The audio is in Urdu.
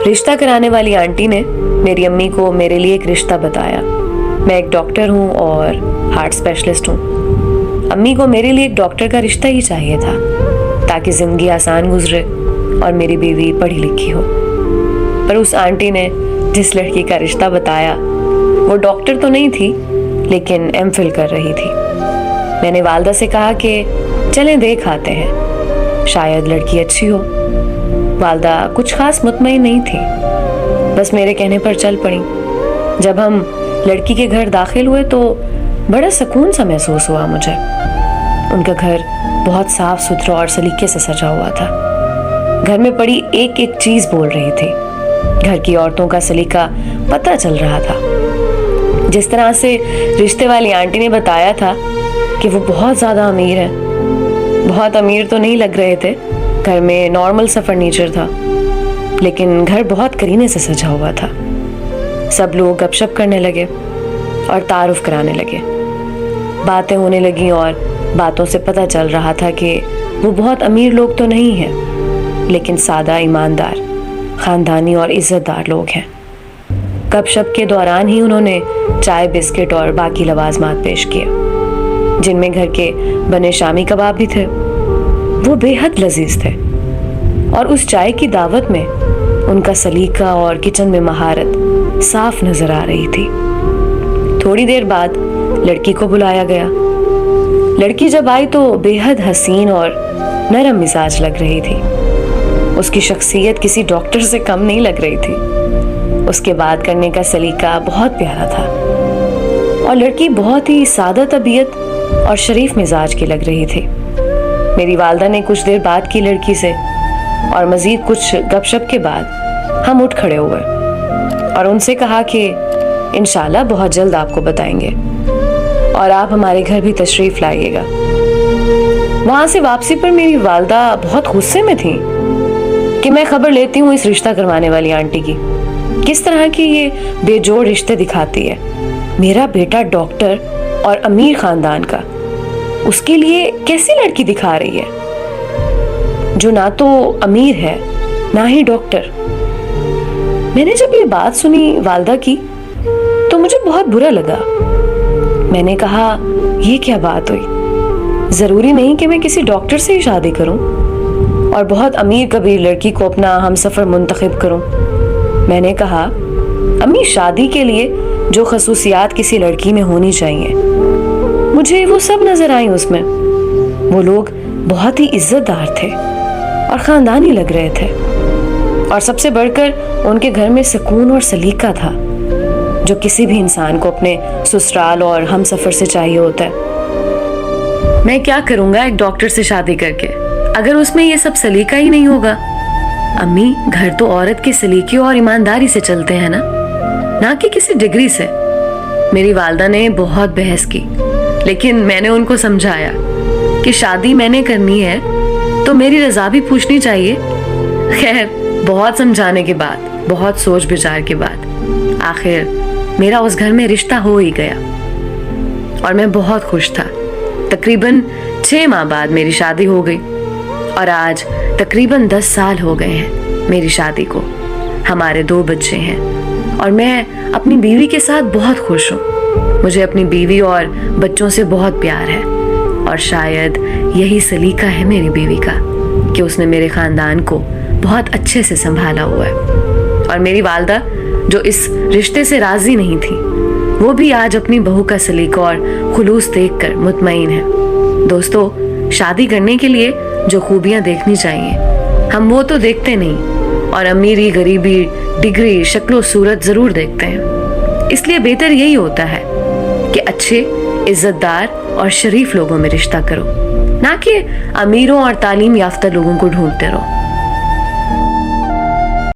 رشتہ کرانے والی آنٹی نے میری امی کو میرے لیے ایک رشتہ بتایا. میں ایک ڈاکٹر ہوں اور ہارٹ اسپیشلسٹ ہوں. امی کو میرے لیے ایک ڈاکٹر کا رشتہ ہی چاہیے تھا تاکہ زندگی آسان گزرے اور میری بیوی پڑھی لکھی ہو. پر اس آنٹی نے جس لڑکی کا رشتہ بتایا وہ ڈاکٹر تو نہیں تھی لیکن ایم فل کر رہی تھی. میں نے والدہ سے کہا کہ چلیں دیکھ آتے ہیں, شاید لڑکی اچھی ہو. والدہ کچھ خاص مطمئن نہیں تھی, بس میرے کہنے پر چل پڑیں. جب ہم لڑکی کے گھر داخل ہوئے تو بڑا سکون سا محسوس ہوا مجھے. ان کا گھر بہت صاف ستھرا اور سلیقے سے سجا ہوا تھا. گھر میں پڑی ایک ایک چیز بول رہی تھی. گھر کی عورتوں کا سلیقہ پتہ چل رہا تھا. جس طرح سے رشتے والی آنٹی نے بتایا تھا کہ وہ بہت زیادہ امیر ہے. بہت امیر تو نہیں لگ رہے تھے, گھر میں نارمل سا فرنیچر تھا, لیکن گھر بہت کرینے سے سجا ہوا تھا. سب لوگ گپ شپ کرنے لگے اور تعارف کرانے لگے. باتیں ہونے لگیں اور باتوں سے پتہ چل رہا تھا کہ وہ بہت امیر لوگ تو نہیں ہیں, لیکن سادہ, ایماندار, خاندانی اور عزت دار لوگ ہیں. گپ شپ کے دوران ہی انہوں نے چائے, بسکٹ اور باقی لوازمات پیش کیے, جن میں گھر کے بنے شامی کباب بھی تھے. وہ بے حد لذیذ تھے اور اس چائے کی دعوت میں ان کا سلیقہ اور کچن میں مہارت صاف نظر آ رہی تھی. تھوڑی دیر بعد لڑکی کو بلایا گیا. لڑکی جب آئی تو بے حد حسین اور نرم مزاج لگ رہی تھی. اس کی شخصیت کسی ڈاکٹر سے کم نہیں لگ رہی تھی. اس کے بات کرنے کا سلیقہ بہت پیارا تھا اور لڑکی بہت ہی سادہ طبیعت اور شریف مزاج کی لگ رہی تھی. میری والدہ نے کچھ دیر بات کی لڑکی سے اور مزید کچھ گپ شپ کے بعد ہم اٹھ کھڑے ہوئے اور ان سے کہا کہ انشاءاللہ بہت جلد آپ کو بتائیں گے اور آپ ہمارے گھر بھی تشریف لائیے گا. وہاں سے واپسی پر میری والدہ بہت غصے میں تھیں کہ میں خبر لیتی ہوں اس رشتہ کروانے والی آنٹی کی. کس طرح کی یہ بے جوڑ رشتے دکھاتی ہے. میرا بیٹا ڈاکٹر اور امیر خاندان کا, اس کے لیے کیسی لڑکی دکھا رہی ہے جو نہ تو امیر ہے نہ ہی ڈاکٹر. میں نے جب یہ بات سنی والدہ کی تو مجھے بہت برا لگا. میں نے کہا یہ کیا بات ہوئی, ضروری نہیں کہ میں کسی ڈاکٹر سے ہی شادی کروں اور بہت امیر کبیر لڑکی کو اپنا ہمسفر منتخب کروں. میں نے کہا امی, شادی کے لیے جو خصوصیات کسی لڑکی میں ہونی چاہیے مجھے وہ سب نظر آئیں اس میں. وہ لوگ بہت ہی عزت دار تھے اور خاندانی لگ رہے تھے, اور سب سے بڑھ کر ان کے گھر میں سکون اور سلیقہ تھا جو کسی بھی انسان کو اپنے سسرال اور ہم سفر سے چاہیے ہوتا ہے. میں کیا کروں گا ایک ڈاکٹر سے شادی کر کے اگر اس میں یہ سب سلیقہ ہی نہیں ہوگا. امی, گھر تو عورت کے سلیقے اور ایمانداری سے چلتے ہیں نہ کہ کسی ڈگری سے. میری والدہ نے بہت بحث کی, لیکن میں نے ان کو سمجھایا کہ شادی میں نے کرنی ہے تو میری رضا بھی پوچھنی چاہیے. خیر, بہت سمجھانے کے بعد, بہت سوچ بچار کے بعد آخر میرا اس گھر میں رشتہ ہو ہی گیا اور میں بہت خوش تھا. تقریباً 6 ماہ بعد میری شادی ہو گئی اور آج تقریباً 10 سال ہو گئے ہیں میری شادی کو. ہمارے 2 بچے ہیں اور میں اپنی بیوی کے ساتھ بہت خوش ہوں. مجھے اپنی بیوی اور بچوں سے بہت پیار ہے اور شاید یہی سلیقہ ہے میری بیوی کا کہ اس نے میرے خاندان کو بہت اچھے سے سنبھالا ہوا ہے. اور میری والدہ جو اس رشتے سے راضی نہیں تھی وہ بھی آج اپنی بہو کا سلیقہ اور خلوص دیکھ کر مطمئن ہے. دوستو, شادی کرنے کے لیے جو خوبیاں دیکھنی چاہیے ہم وہ تو دیکھتے نہیں, اور امیری, غریبی, ڈگری, شکل و صورت ضرور دیکھتے ہیں. اس لیے بہتر یہی ہوتا ہے کہ اچھے, عزت دار اور شریف لوگوں میں رشتہ کرو, نہ کہ امیروں اور تعلیم یافتہ لوگوں کو ڈھونڈتے رہو.